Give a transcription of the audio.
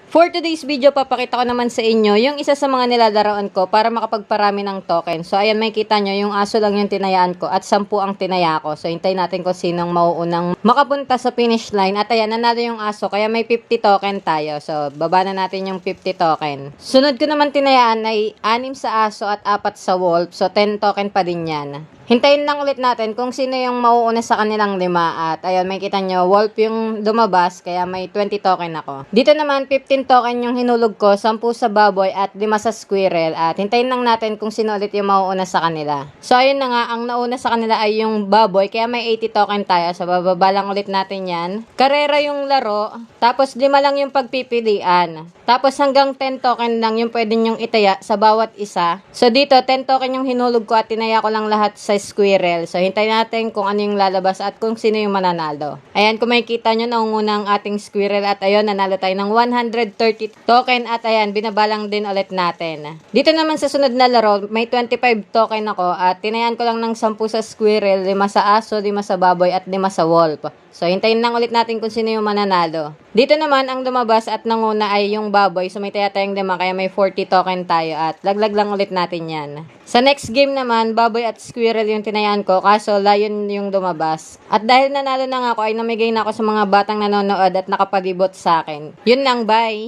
For today's video, papakita ko naman sa inyo yung isa sa mga nilalaroan ko para makapagparami ng token. So, ayan, may kita nyo, yung aso lang yung tinayaan ko at 10 ang tinaya ko. So, hintayin natin kung sinong mauunang makapunta sa finish line. At ayan, nanalo yung aso, kaya may 50 token tayo. So, baba na natin yung 50 token. Sunod ko naman tinayaan ay 6 sa aso at 4 sa wolf. So, 10 token pa din yan. Hintayin lang ulit natin kung sino yung mauuna sa kanilang 5. At ayun, may kita nyo, wolf yung lumabas, kaya may 20 token ako. Dito naman, 15 token yung hinulog ko, 10 sa baboy at 5 sa squirrel. At hintayin lang natin kung sino ulit yung mauuna sa kanila. So ayun na nga, ang nauna sa kanila ay yung baboy, kaya may 80 token tayo. So bababa lang ulit natin yan. Karera yung laro, tapos 5 lang yung pagpipilian. Tapos hanggang 10 token lang yung pwede nyong itaya sa bawat isa. So dito, 10 token yung hinulog ko at tinaya ko lang lahat sa squirrel. So, hintayin natin kung ano yung lalabas at kung sino yung mananalo. Ayan, kung makikita nyo, naunguna ang ating squirrel at ayun, nanalo tayo ng 130 token at ayan, binabalang din ulit natin. Dito naman sa sunod na laro, may 25 token ako at tinayan ko lang ng 10 sa squirrel, 5 sa aso, 5 sa baboy at 5 sa wolf. So, hintayin lang ulit natin kung sino yung mananalo. Dito naman, ang lumabas at nanguna ay yung baboy. So, may taya tayong 5, kaya may 40 token tayo at laglag lang ulit natin yan. Sa next game naman, baboy at squirrel yung tinayaan ko, kaso lion yung lumabas. At dahil nanalo na nga ako, ay namigay na ako sa mga batang nanonood at nakapalibot sa akin. Yun lang, bye!